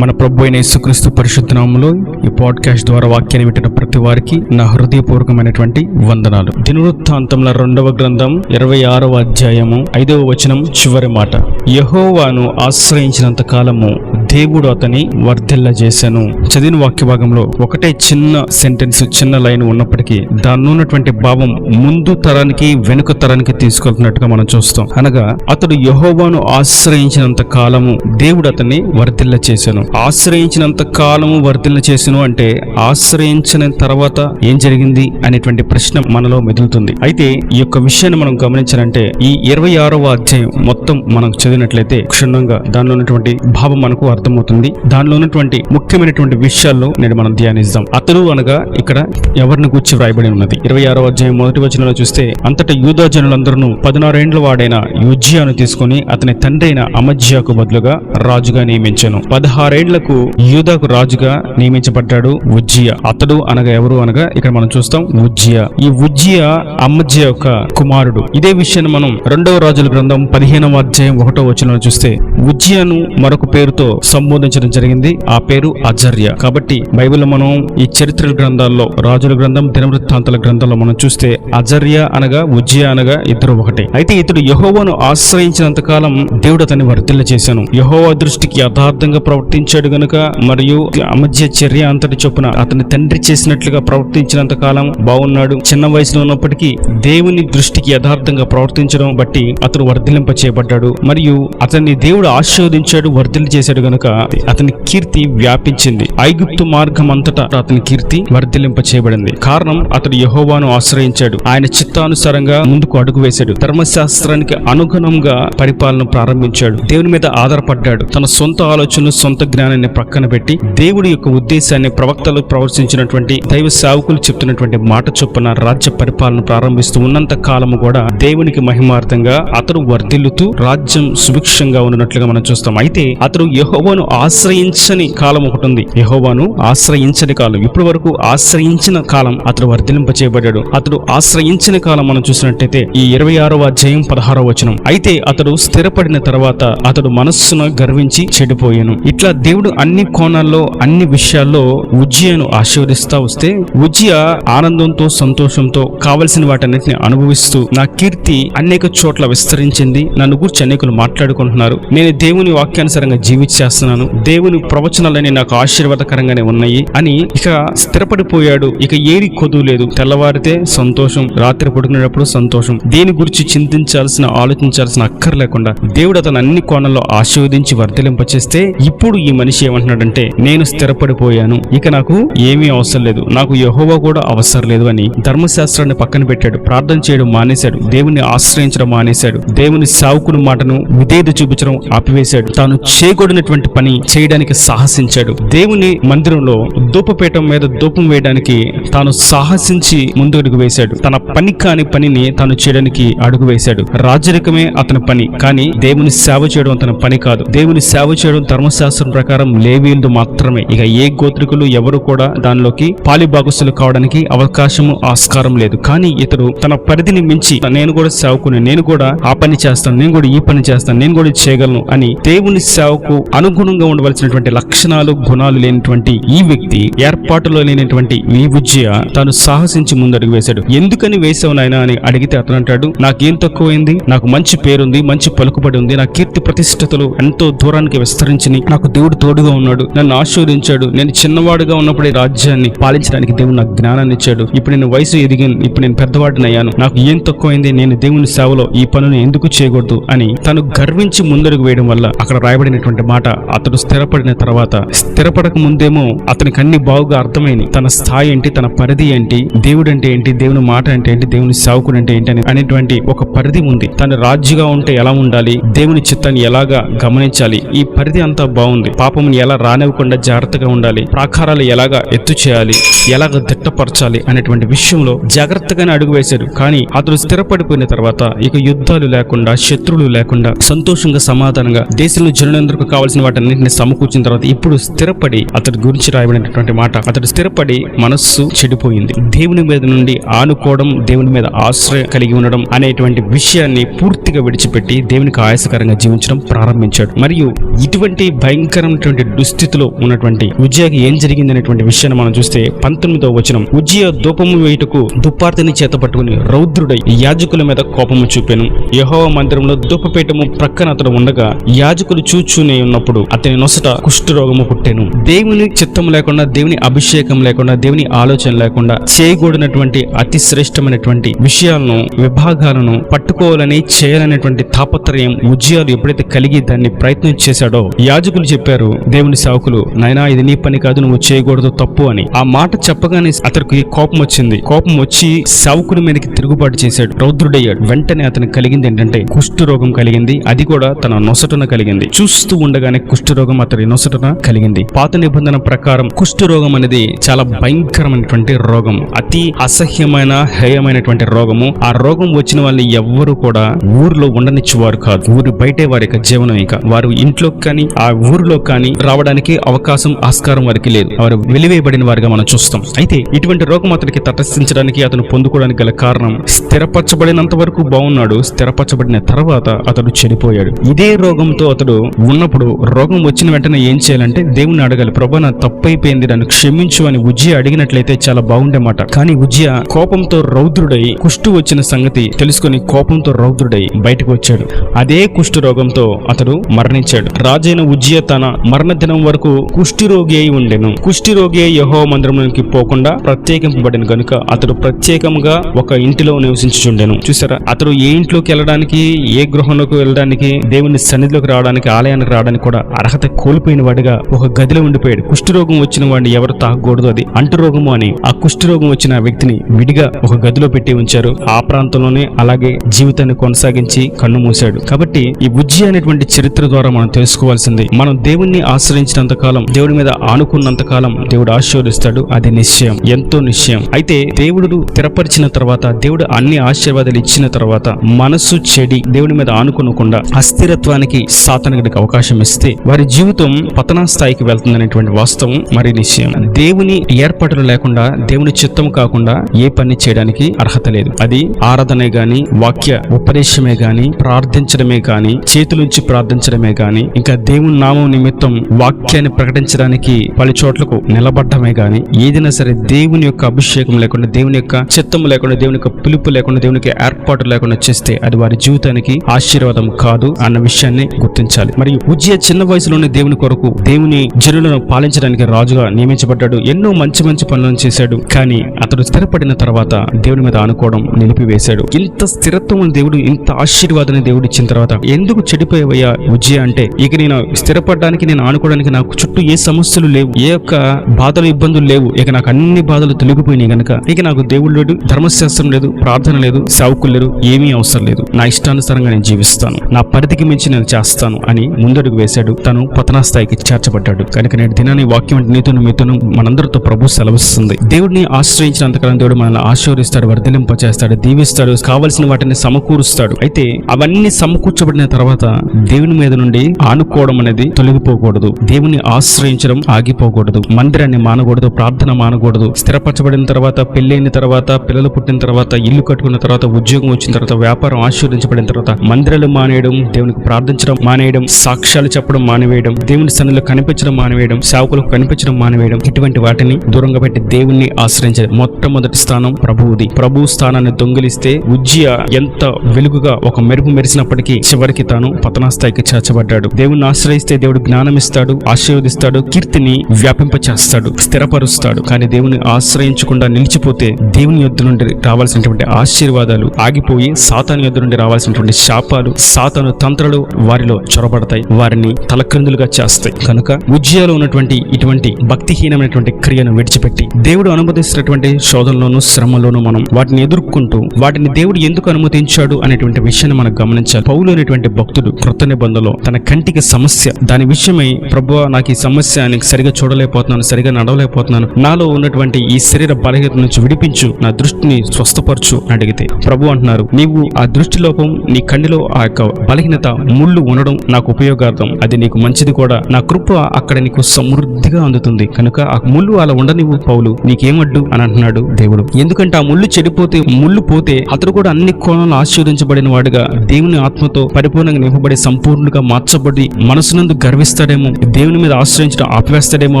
మన ప్రభు అయిన యేసుక్రీస్తు పరిశుద్ధ నామములో ఈ పాడ్కాస్ట్ ద్వారా వాక్యాన్ని వింటున్న ప్రతి వారికి నా హృదయపూర్వకమైనటువంటి వందనాలు. దినవృత్తాంతముల 2వ గ్రంథం 26వ అధ్యాయము 5వ వచనం చివరి మాట. యెహోవాను ఆశ్రయించినంత కాలము దేవుడు అతని వర్ధిల్ల చేశాను. చదివిన వాక్య భాగంలో ఒకటే చిన్న సెంటెన్స్, చిన్న లైన్ ఉన్నప్పటికీ దానిలో ఉన్నటువంటి భావం ముందు తరానికి వెనుక తరానికి తీసుకెళ్తున్నట్టుగా మనం చూస్తాం. అనగా అతడు యెహోవాను ఆశ్రయించినంత కాలము దేవుడు అతన్ని వర్ధిల్ల చేశాను. ఆశ్రయించినంత కాలము వర్ధిల్ల చేశాను అంటే ఆశ్రయించిన తర్వాత ఏం జరిగింది అనేటువంటి ప్రశ్న మనలో మెదులుతుంది. అయితే ఈ యొక్క విషయాన్ని మనం గమనించాలంటే ఈ 26వ అధ్యాయం మొత్తం మనం చదివినట్లయితే క్షుణ్ణంగా దానిలో ఉన్నటువంటి భావం మనకు అర్థమవుతుంది. దానిలో ఉన్నటువంటి ముఖ్యమైనటువంటి విషయాల్లో నేను మనం ధ్యానిద్దాం. అతడు అనగా ఇక్కడ ఎవరిని గూర్చి వ్రాయబడి ఉన్నది? 26వ అధ్యాయం 1వ వచనంలో చూస్తే, అంతటా యూదా జనులందరూ 16 ఏండ్ల వాడైన ఉజ్జియాను తీసుకుని అతని తండ్రి అయిన అమజ్యాకు బదులుగా రాజుగా నియమించాను. 16 ఏండ్లకు యూదాకు రాజుగా నియమించబడ్డాడు ఉజ్జియా. అతడు అనగా ఎవరు అనగా ఇక్కడ మనం చూస్తాం ఉజ్జియా. ఈ ఉజ్జియా అమజ్యా యొక్క కుమారుడు. ఇదే విషయాన్ని మనం 2వ రాజుల గ్రంథం 15వ అధ్యాయం 1వ వచనంలో చూస్తే ఉజ్జియాను మరొక పేరుతో సంబోధించడం జరిగింది. ఆ పేరు అజర్యా. కాబట్టి బైబిల్లో మనం ఈ చరిత్ర గ్రంథాల్లో, రాజుల గ్రంథం, దినవృత్తాంతాల గ్రంథంలో మనం చూస్తే అజర్యా అనగా ఉజ్జియా అనగా ఇద్దరు ఒకటే. అయితే ఇతడు యెహోవాను ఆశ్రయించినంత కాలం దేవుడు అతన్ని వర్ధిల్ల చేశాను. యెహోవా దృష్టికి యథార్థంగా ప్రవర్తించాడు గనుక, మరియు అమజ్య చర్య అంతటి చొప్పున అతని తండ్రి చేసినట్లుగా ప్రవర్తించినంత కాలం బాగున్నాడు. చిన్న వయసులో ఉన్నప్పటికీ దేవుని దృష్టికి యథార్థంగా ప్రవర్తించడం బట్టి అతను వర్ధిల్లింప చేయబడ్డాడు. మరియు అతన్ని దేవుడు ఆశీర్వదించాడు, వర్ధిల్లి చేశాడు గనుక అతని కీర్తి వ్యాపించింది. ఐగుప్తు మార్గం అంతటా అతని కీర్తి వర్ధిల్లింప చేయబడింది. కారణం అతడు యెహోవాను ఆశ్రయించాడు. ఆయన చిత్తానుసారంగా ముందుకు అడుగు వేశాడు. ధర్మశాస్త్రానికి అనుగుణంగా పరిపాలన ప్రారంభించాడు. దేవుని మీద ఆధారపడ్డాడు. తన సొంత ఆలోచనలు, సొంత జ్ఞానాన్ని ప్రక్కన పెట్టి దేవుడి యొక్క ఉద్దేశాన్ని ప్రవక్తలు ప్రవర్తించినటువంటి దైవ సేవకులు చెప్తున్నటువంటి మాట చొప్పున రాజ్య పరిపాలన ప్రారంభిస్తూ ఉన్నంత కాలము కూడా దేవునికి మహిమార్థంగా అతడు వర్ధిల్లుతూ రాజ్యం సుభిక్షంగా ఉన్నట్లుగా మనం చూస్తాం. అయితే అతడు యెహోవాను ఆశ్రయించని కాలం ఒకటి ఉంది. యెహోవాను ఆశ్రయించని కాలం, ఇప్పటి వరకు ఆశ్రయించిన కాలం అతడు వర్ధిల్లింప చేయబడ్డాడు. అతడు ఆశ్రయించిన కాలం మనం చూసినట్టయితే ఈ 26వ అధ్యాయం 16వ వచనం. అయితే అతడు స్థిరపడిన తర్వాత అతడు మనస్సును గర్వించి చెడిపోయాను. ఇట్లా దేవుడు అన్ని కోణాల్లో, అన్ని విషయాల్లో ఉజ్జియాను ఆశీర్వదిస్తా వస్తే ఉజ్జియా ఆనందంతో, సంతోషంతో కావలసిన వాటన్నిటిని అనుభవిస్తూ నా కీర్తి అనేక చోట్ల విస్తరించింది, నన్ను గురించి అనేకులు మాట్లాడుకుంటున్నారు, నేను దేవుని వాక్యానుసారంగా జీవించేస్తున్నాను, దేవుని ప్రవచనాలన్నీ నాకు ఆశీర్వాదకరంగానే ఉన్నాయి అని ఇక స్థిరపడిపోయాడు. ఇక ఏరి కొదువు లేదు. తెల్లవారితే సంతోషం, రాత్రి పడుకునేటప్పుడు సంతోషం. దేని గురించి చింతించాల్సిన, ఆలోచించాల్సిన అక్కర్ లేకుండా దేవుడు అతను అన్ని కోణాల్లో ఆశీర్వదించి వర్ధిలింపచేస్తే ఇప్పుడు ఈ మనిషి ఏమంటున్నాడంటే, నేను స్థిరపడిపోయాను, ఇక నాకు ఏమీ అవసరం లేదు, నాకు యెహోవా కూడా అవసరం లేదు అని ధర్మశాస్త్రాన్ని పక్కన పెట్టాడు. ప్రార్థన చేయడం మానేశాడు. దేవుని ఆశ్రయించడం మానేశాడు. దేవుని సేవకుని మాటను విధేయత చూపించడం ఆపివేశాడు. తాను చేయకూడనటువంటి పని చేయడానికి సాహసించాడు. దేవుని మందిరంలో ధూపపీఠం మీద ధూపం వేయడానికి తాను సాహసించి ముందు అడుగు వేశాడు. తన పని కాని పనిని తాను చేయడానికి అడుగు వేశాడు. రాజరికమే అతని పని, కానీ దేవుని సేవ చేయడం అతని పని కాదు. దేవుని సేవ చేయడం ధర్మశాస్త్రం ప్రకారం లేవీయులు మాత్రమే. ఇక ఏ గోత్రికులు ఎవరు కూడా దానిలోకి పాలిభాగస్తులు కావడానికి అవకాశము, ఆస్కారం లేదు. కానీ ఇతడు తన పరిధిని మించి నేను కూడా సేవకుని, నేను కూడా ఆ పని చేస్తాను, నేను కూడా ఈ పని చేస్తాను, నేను కూడా చేయగలను అని దేవుని సేవకు అనుగుణంగా ఉండవలసినటువంటి లక్షణాలు, గుణాలు లేనటువంటి ఈ వ్యక్తి, ఏర్పాటులో లేనటువంటి ఈ ఉజ్జియా తాను సాహసించి ముందడుగు వేశాడు. ఎందుకని వేసావు నాయనా అని అడిగితే అతను అంటాడు, నాకేం తక్కువైంది, నాకు మంచి పేరుంది, మంచి పలుకుబడి ఉంది, నా కీర్తి ప్రతిష్టతలు ఎంతో దూరానికి విస్తరించినాయి, నాకు దేవుడు తోడుగా ఉన్నాడు, నన్ను ఆశీర్వదించాడు, నేను చిన్నవాడుగా ఉన్నప్పుడు ఈ రాజ్యాన్ని పాలించడానికి దేవుడు నాకు జ్ఞానాన్ని ఇచ్చాడు, ఇప్పుడు నేను వయసు ఎదిగాను, ఇప్పుడు నేను పెద్దవాడిని అయ్యాను, నాకు ఏం తక్కువైంది, నేను దేవుని సేవలో ఈ పనులు ఎందుకు చేయకూడదు అని తను గర్వించి ముందడుగు వేయడం వల్ల అక్కడ రాయబడినటువంటి మాట, అతడు స్థిరపడిన తర్వాత, స్థిరపడక ముందేమో అతనికి అన్ని బాగుగా అర్థమైంది. తన స్థాయి ఏంటి, తన పరిధి ఏంటి, దేవుడు అంటే ఏంటి, దేవుని మాట అంటే ఏంటి, దేవుని సేవకుడు అంటే ఏంటి అనేటువంటి ఒక పరిధి ఉంది. తను రాజుగా ఉంటే ఎలా ఉండాలి, దేవుని చిత్తాన్ని ఎలాగా గమనించాలి, ఈ పరిధి అంతా బాగుంది. పాపముని ఎలా రానివ్వకుండా జాగ్రత్తగా ఉండాలి, ప్రాకారాలు ఎలాగా ఎత్తు చేయాలి, ఎలాగ దిట్టపరచాలి అనేటువంటి విషయంలో జాగ్రత్తగానే అడుగు వేశాడు. కానీ అతడు స్థిరపడిపోయిన తర్వాత ఇక యుద్ధాలు లేకుండా, శత్రువులు లేకుండా, సంతోషంగా సమాధానంగా దేశంలో జనులందరికీ కావాల్సిన వాటన్నింటిని సమకూర్చిన తర్వాత ఇప్పుడు స్థిరపడి అతడి గురించి రాయబడినటువంటి మాట, అతడు స్థిరపడి మనస్సు చెడిపోయింది. దేవుని మీద నుండి ఆనుకోవడం, దేవుని మీద ఆశ్రయం కలిగి ఉండడం అనేటువంటి విషయాన్ని పూర్తిగా విడిచిపెట్టి దేవునికి ఆయాసకరంగా జీవించడం ప్రారంభించాడు. మరియు ఇటువంటి భయంకరమైనటువంటి దుస్థితిలో ఉన్నటువంటి ఉజ్జియాకి ఏం జరిగింది అనేటువంటి విషయాన్ని మనం చూస్తే 19వ వచనం, ఉజ్జియా ధూపము వేయుటకు దుప్పార్తిని చేత పట్టుకుని రౌద్రుడై యాజకుల మీద కోపము చూపెను. యెహోవా మందిరంలో ధూపపీఠము ప్రక్కన అతడు ఉండగా యాజకులు చూచూనే ఉన్నప్పుడు అతని నొసట కుష్ఠరోగము పుట్టెను. దేవుని చిత్తం లేకుండా, దేవుని అభిషేకం లేకుండా, దేవుని ఆలోచన లేకుండా చేయకూడనటువంటి అతి శ్రేష్టమైనటువంటి విషయాలను, విభాగాలను పట్టుకోవాలని చేయాలనేటువంటి తాపత్రయం ఉజ్జియాలు ఎప్పుడైతే కలిగి దాన్ని ప్రయత్నం చేశాడో యాజకులు చెప్పారు, దేవుని సేవకులు, నాయనా ఇది నీ పని కాదు, నువ్వు చేయకూడదు, తప్పు అని. ఆ మాట చెప్పగానే అతనికి కోపం వచ్చింది. కోపం వచ్చి సేవకుని మీదకి తిరుగుబాటు చేశాడు, రౌద్రుడయ్యాడు. వెంటనే అతనికి కలిగింది ఏంటంటే కుష్ఠరోగం కలిగింది. అది కూడా తన నొసటన కలిగింది. చూస్తూ ఉండగానే కుష్ఠరోగం అతని నొసటన కలిగింది. పాత నిబంధన ప్రకారం కుష్ఠరోగం అనేది చాలా భయంకరమైనటువంటి రోగం, అతి అసహ్యమైన హేయమైనటువంటి రోగము. ఆ రోగం వచ్చిన వాళ్ళని ఎవ్వరూ కూడా ఊరిలో ఉండనిచ్చేవారు కాదు. ఊరి బయటే వారి యొక్క జీవనం. ఇక వారు ఇంట్లో కానీ ఆ ఊరిలో కానీ రావడానికి అవకాశం, ఆస్కారం వారికి లేదు. వారు వెలివేయబడిన వారిగా మనం చూస్తాం. అయితే ఇటువంటి రోగం అతనికి తటస్థించడానికి, అతను పొందుకోవడానికి గల కారణం, స్థిరపరచబడినంత వరకు బాగున్నాడు, స్థిరపరచబడిన తర్వాత అతడు చెడిపోయాడు. ఇదే రోగంతో అతడు ఉన్నప్పుడు రోగం వచ్చిన వెంటనే ఏం చేయాలంటే దేవుని అడగాలి, ప్రభా నా తప్పైపోయింది, నన్ను క్షమించు అని ఉజ్జియా అడిగినట్లయితే చాలా బాగుండే మాట. కానీ ఉజ్జియా కోపంతో రౌద్రుడై కుష్టు వచ్చిన సంగతి తెలుసుకొని కోపంతో రౌద్రుడై బయటకు వచ్చాడు. అదే కుష్టు రోగంతో అతడు మరణించాడు. రాజైన ఉజ్జియా తన మరణ దినం వరకు కుష్ఠిరోగి అయి ఉండెను. కుష్ఠిరోగి అయి యెహోవా మందిరంలోకి పోకుండా ప్రత్యేకింపబడిన గనుక అతడు ప్రత్యేకంగా ఒక ఇంటిలో నివసించుచుండెను. చూసారా, అతడు ఏ ఇంట్లోకి వెళ్ళడానికి, ఏ గృహంలోకి వెళ్ళడానికి, దేవుని సన్నిధిలోకి రావడానికి, ఆలయానికి రావడానికి కూడా అర్హత కోల్పోయిన వాడిగా ఒక గదిలో ఉండిపోయాడు. కుష్ఠరోగం వచ్చిన వాడిని ఎవరు తాకకూడదు, అది అంటురోగము అని ఆ కుష్ఠరోగం వచ్చిన వ్యక్తిని విడిగా ఒక గదిలో పెట్టి ఉంచారు. ఆ ప్రాంతంలోనే అలాగే జీవితాన్ని కొనసాగించి కన్ను మూశాడు. కాబట్టి ఈ ఉజ్జియా అనేటువంటి చరిత్ర ద్వారా మనం తెలుసుకోవాల్సింది, మనం దేవుణ్ణి ఆశ్రయించినంత కాలం, దేవుడి మీద ఆనుకున్నంత కాలం దేవుడు ఆశీర్వదిస్తాడు. అది నిశ్చయం, ఎంతో నిశ్చయం. అయితే దేవుడు స్థిరపరిచిన తర్వాత, దేవుడు అన్ని ఆశీర్వాదాలు ఇచ్చిన తర్వాత మనస్సు చెడి దేవుడి మీద ఆనుకోకుండా అస్థిరత్వానికి సాతానుడికి అవకాశం ఇస్తే వారి జీవితం పతనా స్థాయికి వెళ్తుందనేటువంటి వాస్తవం మరి నిశ్చయం. దేవుని ఏర్పాట్లు లేకుండా, దేవుని చిత్తం కాకుండా ఏ పని చేయడానికి అర్హత లేదు. అది ఆరాధనే గాని, వాక్య ఉపదేశమే గాని, ప్రార్థించడమే గాని, చేతులుంచి ప్రార్థించడమే గాని, ఇంకా దేవుని నామం నిమిత్తం వాక్యాన్ని ప్రకటించడానికి పలు చోట్లకు నిలబడ్డమే గాని, ఏదైనా సరే దేవుని యొక్క అభిషేకం లేకుండా, దేవుని యొక్క చిత్తం లేకుండా, దేవుని యొక్క పిలుపు లేకుండా, దేవునికి ఏర్పాటు లేకుండా చేస్తే అది వారి జీవితానికి ఆశీర్వాదం కాదు అన్న విషయాన్ని గుర్తించాలి. మరియు ఉజ్జియా చిన్న వయసులోనే దేవుని కొరకు, దేవుని జనులను పాలించడానికి రాజుగా నియమించబడ్డాడు. ఎన్నో మంచి మంచి పనులను చేశాడు. కానీ అతడు స్థిరపడిన తర్వాత దేవుని మీద ఆనుకోవడం నిలిపివేశాడు. ఇంత స్థిరత్వం దేవుడు, ఇంత ఆశీర్వాదాన్ని దేవుడు ఇచ్చిన తర్వాత ఎందుకు చెడిపోయేవయ్యా ఉజ్జియా అంటే, ఇక నేను స్థిరపడడానికి, నేను ఆనుకోవడానికి నాకు చుట్టూ ఏ సమస్యలు లేవు, ఏ యొక్క బాధలు, ఇబ్బందులు లేవు, ఇక నాకు అన్ని బాధలు తొలగిపోయినాయి గనక ఇక నాకు దేవుడు లేడు, ధర్మశాస్త్రం లేదు, ప్రార్థన లేదు, సేవకులు లేరు, ఏమీ అవసరం లేదు, నా ఇష్టానుసారంగా నేను జీవిస్తాను, నా పరిధికి మించి నేను చేస్తాను అని ముందడుగు వేశాడు. తను పతనా స్థాయికి చేర్చబడ్డాడు. కనుక నేటి దినాన్ని వాక్యం నీతోను మీతోను మనందరితో ప్రభు సెలవిస్తుంది. దేవుడిని ఆశ్రయించినంతకాలం దేవుడు మనల్ని ఆశీర్వదిస్తాడు, వర్ధిలింపచేస్తాడు, దీవిస్తాడు, కావలసిన వాటిని సమకూరుస్తాడు. అయితే అవన్నీ సమకూర్చబడిన తర్వాత దేవుని మీద నుండి ఆనుకోవడం అనేది తొలగిపోకూడదు. దేవుని ఆశ్రయించడం ఆగిపోకూడదు. మందిరాన్ని మానకూడదు, ప్రార్థన మానకూడదు. స్థిరపరచబడిన తర్వాత, పెళ్ళైన తర్వాత, పిల్లలు పుట్టిన తర్వాత, ఇల్లు కట్టుకున్న తర్వాత, ఉద్యోగం వచ్చిన తర్వాత, వ్యాపారం ఆశీర్వదించబడిన తర్వాత మందిరాలు మానేయడం, దేవునికి ప్రార్థించడం మానేయడం, సాక్ష్యాలు చెప్పడం మానేవేయడం, దేవుని సన్నిధిలో కనిపించడం మానేవేయడం, సేవకులకు కనిపించడం మానేవేయడం, ఇటువంటి వాటిని దూరంగా పెట్టి దేవుణ్ణి ఆశ్రయించాలి. మొట్టమొదటి స్థానం ప్రభువుది. ప్రభు స్థానాన్ని దొంగిలిస్తే ఉజ్జియా ఎంత వెలుగుగా ఒక మెరుపు మెరిసినప్పటికీ చివరికి తాను పతనా స్థాయికి చేర్చబడ్డాడు. దేవుణ్ణి ఆశ్రయిస్తే దేవుడు జ్ఞానం ఇస్తాడు, ఆశీర్వదిస్తాడు, కీర్తిని వ్యాపింపచేస్తాడు, స్థిరపరుస్తాడు. కానీ దేవుని ఆశ్రయించకుండా నిలిచిపోతే దేవుని యొద్ద నుండి రావాల్సినటువంటి ఆశీర్వాదాలు ఆగిపోయి సాతాను యొద్ద నుండి రావాల్సినటువంటి శాపాలు, సాతాను తంత్రాలు వారిలో చొరబడతాయి, వారిని తలక్రిందులుగా చేస్తాయి. కనుక ఉజ్జియాలో ఉన్నటువంటి ఇటువంటి భక్తిహీనమైనటువంటి క్రియను విడిచిపెట్టి దేవుడు అనుమతిస్తున్నటువంటి శోధనలోను, శ్రమలోను మనం వాటిని ఎదుర్కొంటూ వాటిని దేవుడు ఎందుకు అనుమతించాడు అనేటువంటి విషయాన్ని మనం గమనించాలి. పౌలు అనేటువంటి భక్తుడు క్రొత్త నిబంధనలో తన కంటికి సమస్య, దాని విషయమై ప్రభువా నాకు ఈ సమస్య, నీకు సరిగా చూడలేకపోతున్నాను, సరిగా నడవలేకపోతున్నాను, నాలో ఉన్నటువంటి ఈ శరీర బలహీనత నుంచి విడిపించు, నా దృష్టిని స్వస్థపరచు అని అడిగితే ప్రభు అంటున్నారు, నీవు ఆ దృష్టి లోపం, నీ కంటిలో ఆ యొక్క బలహీనత, ముళ్ళు ఉండడం నాకు ఉపయోగార్థం, అది నీకు మంచిది కూడా. నా కృప అక్కడ నీకు సమృద్ధిగా అందుతుంది కనుక ఆ ముళ్ళు అలా ఉండనివ్వు పౌలు, నీకేమడ్డు అని అంటున్నాడు దేవుడు. ఎందుకంటే ఆ ముళ్ళు చెడిపోతే, ముళ్ళు పోతే అతడు కూడా అన్ని కోణాలు ఆశీర్వదించబడిన వాడుగా, దేవుని ఆత్మతో పరిపూర్ణంగా నింపబడి సంపూర్ణంగా మార్చబడి మనసునందు గర్విస్తాడేమో, దేవుని మీద ఆశ్రయించడం ఆపివేస్తాడేమో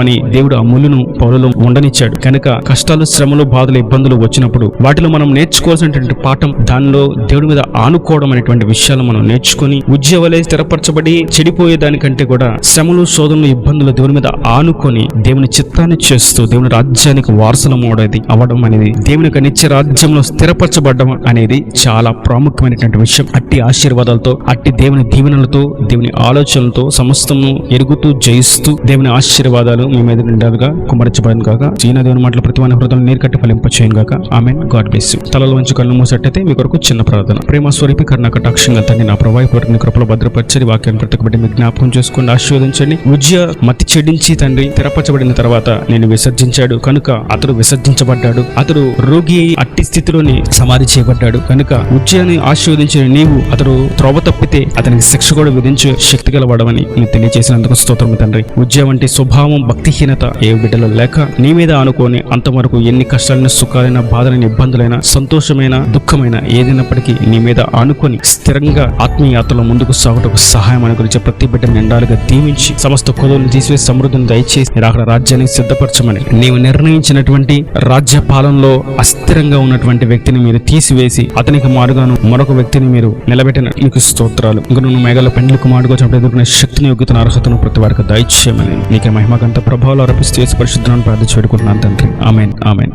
అని దేవుడు ఆ ముళ్ళును పౌలులో ఉండనిచ్చాడు. కనుక కష్టాలు, శ్రమలు, బాధలు, ఇబ్బందులు వచ్చినప్పుడు వాటిలో మనం నేర్చుకోవాల్సినటువంటి పాఠం, దానిలో దేవుడి మీద ఆనుకోవడం అనేటువంటి విషయాలు మనం నేర్చుకుని ఉద్యోగాలే స్థిరపరచబడి చెడిపోయేదానికంటే కూడా శ్రమలు, శోధనలు, ఇబ్బందులు దేవుని మీద ఆనుకొని దేవుని చిత్తాన్ని చేస్తూ దేవుని రాజ్యానికి వారసులం అవ్వడం అనేది, దేవుని యొక్క నిత్య రాజ్యంలో స్థిరపరచబడడం అనేది చాలా ప్రాముఖ్యమైనటువంటి విషయం. అట్టి ఆశీర్వాదాలతో, అట్టి దేవుని దీవెనలతో, దేవుని ఆలోచనలతో సమస్తము ఎరుగుతూ జయిస్తూ దేవుని ఆశీర్వాదాలు మీ మీద నిండాలుగా కుమరించబడిన కాక, చీన దేవుని మాటలు ప్రతి వాని హృదయంలో నీరు కట్టి ఫలింపచేయను గాక. ఆమెన్. God bless you. తలలో వంచి కళ్ళు మూసేటైతే మీ కొరకు చిన్న ప్రార్థన. ప్రేమ స్వరూపి కరుణ కటాక్షంగా తండ్రి, నా ప్రభావి పూర్ణ కృపలో భద్రపరిచి వాక్యాన్ని ప్రతికబట్టి మీ జ్ఞాపకం చేసుకోండి, ఆశీర్వదించండి. ఉజ్జయ మతి చెడించి తండ్రి స్థిరపరచబడిన తర్వాత నేను విసర్జించాడు కనుక అతడు విసర్జించబడ్డాడు. అతడు రోగి అట్టి స్థితిలోని సమాధి చేయబడ్డాడు కనుక ఉజ్జయని ఆశీర్వదించిన నీవు అతడు త్రోవ తప్పితే అతనికి శిక్ష కూడా విధించే శక్తి గలవాడవని మీరు తెలియజేసినందుకు స్తోత్రం తండ్రి. ఉజ్జయ వంటి స్వభావం, భక్తిహీనత ఏ బిడ్డలో లేక నీ మీద ఆనుకొని అంతవరకు ఎన్ని కష్టాలైన, సుఖాలైన, బాధలైన, ఇబ్బందులైన, సంతోషమైన, దుఃఖమైన ఏదైనప్పటికీ నీ మీద ఆనుకొని స్థిరంగా ఆత్మీయాత్రలో ముందుకు సాగుటకు సహాయం అనుగురించి ప్రతి బిడ్డ నిండాలుగా దీవించి సమస్త కొదవులను తీసివేసి సమృద్ధిని దయచేసి అక్కడ రాజ్యాన్ని సిద్ధపరచమని, నీవు నిర్ణయించినటువంటి రాజ్య పాలనలో అస్థిరంగా ఉన్నటువంటి వ్యక్తిని మీరు తీసివేసి అతనికి మారుగాను మరొక వ్యక్తిని మీరు నిలబెట్టిన నీకు స్తోత్రాలు. ఇంకా నువ్వు మేఘాల పెండ్లకు మాడుకోవచ్చినప్పుడు ఎదుర్కొనే శక్తిని, యోగ్యతను, అర్హతను ప్రతి వారికి దయచేయమని నీకే మహిమకంత ప్రభావాలు అర్పిస్తూ పరిశుద్ధనాన్ని ప్రార్థించి వేడుకుంటున్నాను తండ్రి. ఆమెన్. ఆమెన్.